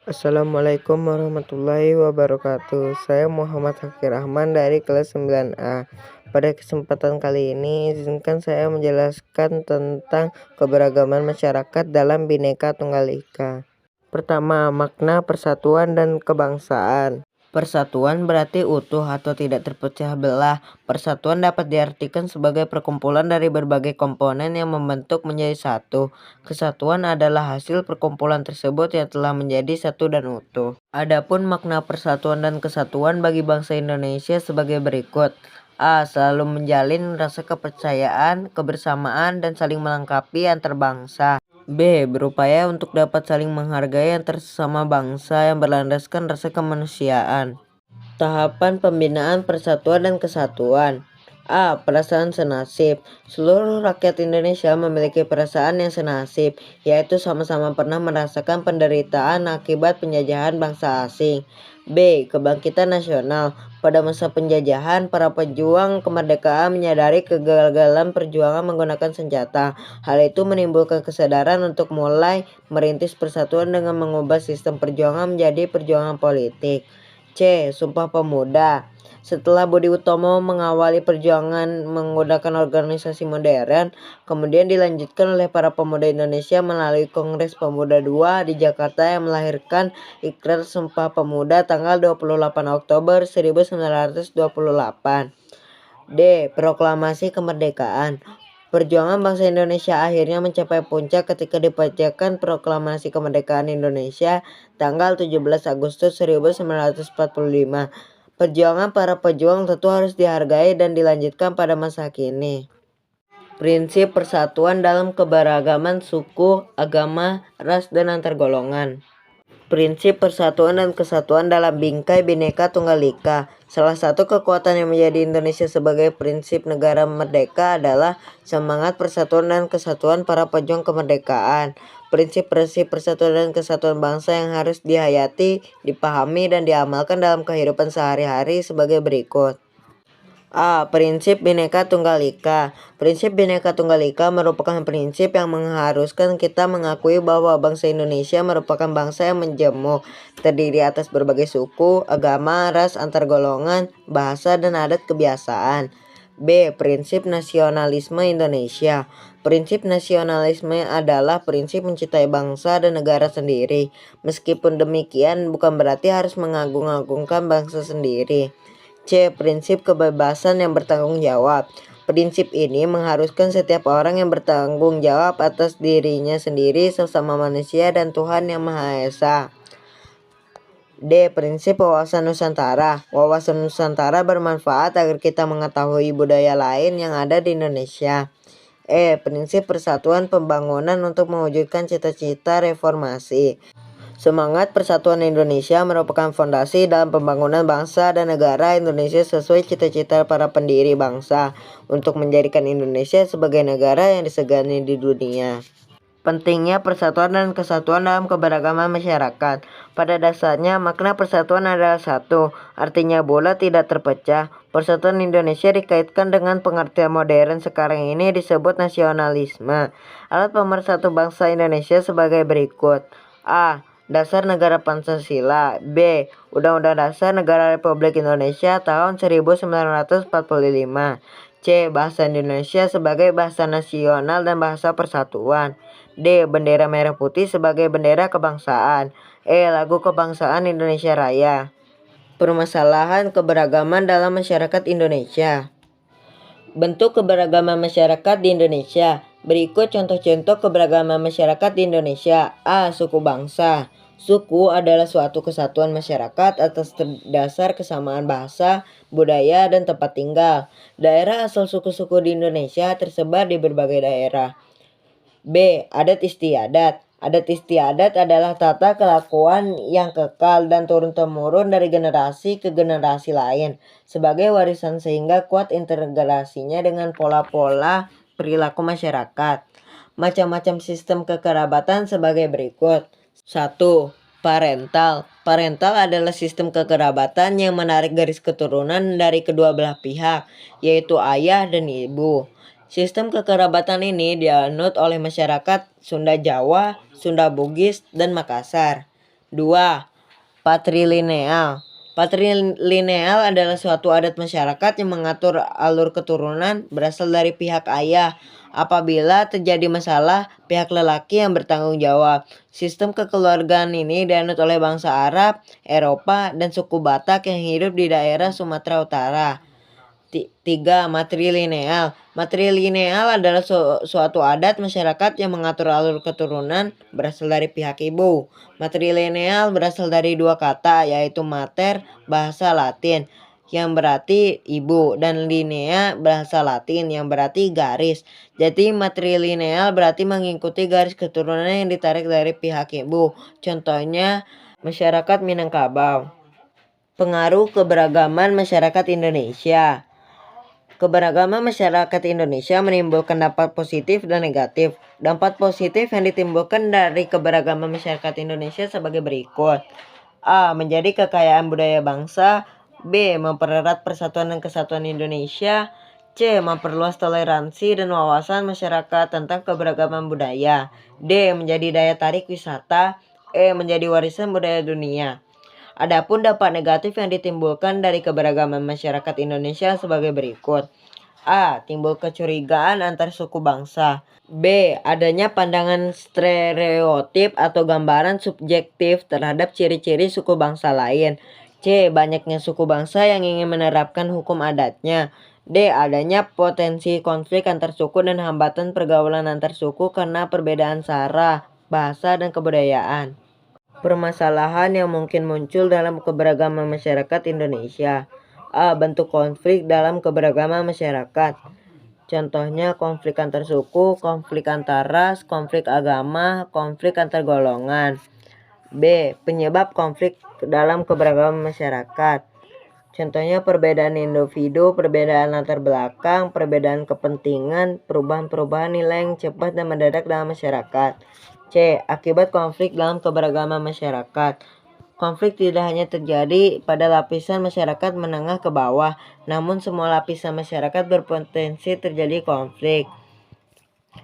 Assalamualaikum warahmatullahi wabarakatuh. Saya Muhammad Hakir Rahman dari kelas 9A. Pada kesempatan kali ini, izinkan saya menjelaskan tentang keberagaman masyarakat dalam Bhinneka Tunggal Ika. Pertama, makna persatuan dan kebangsaan. Persatuan berarti utuh atau tidak terpecah belah. Persatuan dapat diartikan sebagai perkumpulan dari berbagai komponen yang membentuk menjadi satu. Kesatuan adalah hasil perkumpulan tersebut yang telah menjadi satu dan utuh. Adapun makna persatuan dan kesatuan bagi bangsa Indonesia sebagai berikut. A. Selalu menjalin rasa kepercayaan, kebersamaan, dan saling melengkapi antar bangsa. B. Berupaya untuk dapat saling menghargai antar sesama bangsa yang berlandaskan rasa kemanusiaan. Tahapan pembinaan persatuan dan kesatuan. A. Perasaan senasib. Seluruh rakyat Indonesia memiliki perasaan yang senasib, yaitu sama-sama pernah merasakan penderitaan akibat penjajahan bangsa asing. B. Kebangkitan nasional. Pada masa penjajahan, para pejuang kemerdekaan menyadari kegagalan perjuangan menggunakan senjata. Hal itu menimbulkan kesadaran untuk mulai merintis persatuan dengan mengubah sistem perjuangan menjadi perjuangan politik. C. Sumpah Pemuda. Setelah Budi Utomo mengawali perjuangan menggunakan organisasi modern, kemudian dilanjutkan oleh para pemuda Indonesia melalui Kongres Pemuda II di Jakarta yang melahirkan Ikrar Sumpah Pemuda tanggal 28 Oktober 1928. D. Proklamasi Kemerdekaan. Perjuangan bangsa Indonesia akhirnya mencapai puncak ketika dibacakan Proklamasi Kemerdekaan Indonesia tanggal 17 Agustus 1945. Perjuangan para pejuang tentu harus dihargai dan dilanjutkan pada masa kini. Prinsip persatuan dalam keberagaman suku, agama, ras, dan antar golongan. Prinsip persatuan dan kesatuan dalam bingkai Bhinneka Tunggal Ika. Salah satu kekuatan yang menjadi Indonesia sebagai prinsip negara merdeka adalah semangat persatuan dan kesatuan para pejuang kemerdekaan. Prinsip-prinsip persatuan dan kesatuan bangsa yang harus dihayati, dipahami, dan diamalkan dalam kehidupan sehari-hari sebagai berikut. A. Prinsip Bhinneka Tunggal Ika. Prinsip Bhinneka Tunggal Ika merupakan prinsip yang mengharuskan kita mengakui bahwa bangsa Indonesia merupakan bangsa yang menjemuk, terdiri atas berbagai suku, agama, ras, antar golongan, bahasa, dan adat kebiasaan. B. Prinsip Nasionalisme Indonesia. Prinsip nasionalisme adalah prinsip mencintai bangsa dan negara sendiri. Meskipun demikian, bukan berarti harus mengagung-agungkan bangsa sendiri. C. Prinsip kebebasan yang bertanggung jawab. Prinsip ini mengharuskan setiap orang yang bertanggung jawab atas dirinya sendiri, sesama manusia, dan Tuhan Yang Maha Esa. D. Prinsip wawasan Nusantara. Wawasan Nusantara bermanfaat agar kita mengetahui budaya lain yang ada di Indonesia. E. Prinsip persatuan pembangunan untuk mewujudkan cita-cita reformasi. Semangat persatuan Indonesia merupakan fondasi dalam pembangunan bangsa dan negara Indonesia sesuai cita-cita para pendiri bangsa untuk menjadikan Indonesia sebagai negara yang disegani di dunia. Pentingnya persatuan dan kesatuan dalam keberagaman masyarakat. Pada dasarnya, makna persatuan adalah satu, artinya bulat tidak terpecah. Persatuan Indonesia dikaitkan dengan pengertian modern sekarang ini disebut nasionalisme. Alat pemersatu bangsa Indonesia sebagai berikut. A. Dasar Negara Pancasila. B. Undang-Undang Dasar Negara Republik Indonesia tahun 1945. C. Bahasa Indonesia sebagai bahasa nasional dan bahasa persatuan. D. Bendera merah putih sebagai bendera kebangsaan. E. Lagu kebangsaan Indonesia Raya. Permasalahan keberagaman dalam masyarakat Indonesia. Bentuk keberagaman masyarakat di Indonesia. Berikut contoh-contoh keberagaman masyarakat di Indonesia. A. Suku bangsa. Suku adalah suatu kesatuan masyarakat atas dasar kesamaan bahasa, budaya, dan tempat tinggal. Daerah asal suku-suku di Indonesia tersebar di berbagai daerah. B. Adat istiadat. Adat istiadat adalah tata kelakuan yang kekal dan turun-temurun dari generasi ke generasi lain sebagai warisan sehingga kuat integrasinya dengan pola-pola perilaku masyarakat. Macam-macam sistem kekerabatan sebagai berikut. 1. Parental. Parental adalah sistem kekerabatan yang menarik garis keturunan dari kedua belah pihak, yaitu ayah dan ibu. Sistem kekerabatan ini dianut oleh masyarakat Sunda Jawa, Sunda Bugis, dan Makassar. 2. Patrilineal. Patrilineal adalah suatu adat masyarakat yang mengatur alur keturunan berasal dari pihak ayah. Apabila terjadi masalah, pihak lelaki yang bertanggung jawab. Sistem kekeluargaan ini dianut oleh bangsa Arab, Eropa, dan suku Batak yang hidup di daerah Sumatera Utara. 3. Matrilineal. Matrilineal adalah suatu adat masyarakat yang mengatur alur keturunan berasal dari pihak ibu. Matrilineal berasal dari dua kata, yaitu mater, bahasa Latin, yang berarti ibu, dan linea, bahasa Latin, yang berarti garis. Jadi matrilineal berarti mengikuti garis keturunan yang ditarik dari pihak ibu. Contohnya masyarakat Minangkabau. Pengaruh keberagaman masyarakat Indonesia. Keberagaman masyarakat Indonesia menimbulkan dampak positif dan negatif. Dampak positif yang ditimbulkan dari keberagaman masyarakat Indonesia sebagai berikut. A. Menjadi kekayaan budaya bangsa. B. Mempererat persatuan dan kesatuan Indonesia. C. Memperluas toleransi dan wawasan masyarakat tentang keberagaman budaya. D. Menjadi daya tarik wisata. E. Menjadi warisan budaya dunia. Adapun dampak negatif yang ditimbulkan dari keberagaman masyarakat Indonesia sebagai berikut. A. Timbul kecurigaan antar suku bangsa. B. Adanya pandangan stereotip atau gambaran subjektif terhadap ciri-ciri suku bangsa lain. C. Banyaknya suku bangsa yang ingin menerapkan hukum adatnya. D. Adanya potensi konflik antar suku dan hambatan pergaulan antar suku karena perbedaan sara, bahasa, dan kebudayaan. Permasalahan yang mungkin muncul dalam keberagaman masyarakat Indonesia. A. Bentuk konflik dalam keberagaman masyarakat. Contohnya konflik antar suku, konflik antar ras, konflik agama, konflik antar golongan. B. Penyebab konflik dalam keberagaman masyarakat. Contohnya perbedaan individu, perbedaan latar belakang, perbedaan kepentingan, perubahan-perubahan nilai yang cepat dan mendadak dalam masyarakat. C. Akibat konflik dalam keberagaman masyarakat. Konflik tidak hanya terjadi pada lapisan masyarakat menengah ke bawah, namun semua lapisan masyarakat berpotensi terjadi konflik.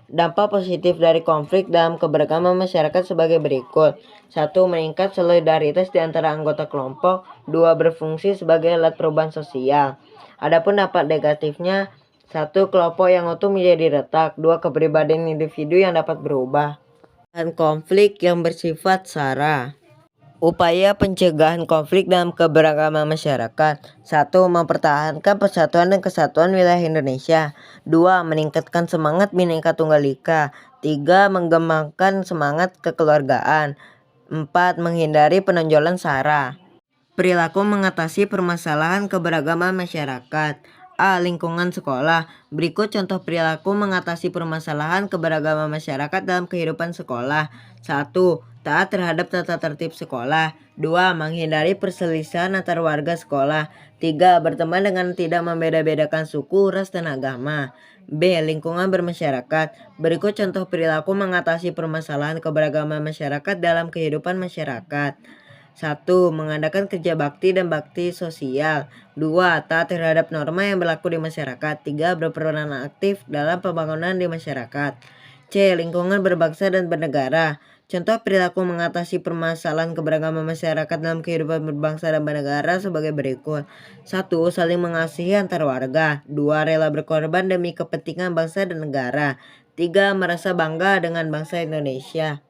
Dampak positif dari konflik dalam keberagaman masyarakat sebagai berikut. 1. Meningkat solidaritas di antara anggota kelompok. 2. Berfungsi sebagai alat perubahan sosial. Adapun dampak negatifnya, 1. Kelompok yang utuh menjadi retak. 2. Kepribadian individu yang dapat berubah. Dan konflik yang bersifat sara. Upaya pencegahan konflik dalam keberagaman masyarakat. 1. Mempertahankan persatuan dan kesatuan wilayah Indonesia. 2. Meningkatkan semangat Bhinneka Tunggal Ika. 3. Mengembangkan semangat kekeluargaan. 4. Menghindari penonjolan sara. Perilaku mengatasi permasalahan keberagaman masyarakat. A. Lingkungan sekolah. Berikut contoh perilaku mengatasi permasalahan keberagaman masyarakat dalam kehidupan sekolah. 1. Taat terhadap tata tertib sekolah. 2. Menghindari perselisihan antar warga sekolah. 3. Berteman dengan tidak membeda-bedakan suku, ras, dan agama. B. Lingkungan bermasyarakat. Berikut contoh perilaku mengatasi permasalahan keberagaman masyarakat dalam kehidupan masyarakat. 1. Mengadakan kerja bakti dan bakti sosial. 2. Taat terhadap norma yang berlaku di masyarakat. 3. Berperan aktif dalam pembangunan di masyarakat. C. Lingkungan berbangsa dan bernegara. Contoh perilaku mengatasi permasalahan keberagaman masyarakat dalam kehidupan berbangsa dan bernegara sebagai berikut. 1. Saling mengasihi antar warga. 2. Rela berkorban demi kepentingan bangsa dan negara. 3. Merasa bangga dengan bangsa Indonesia.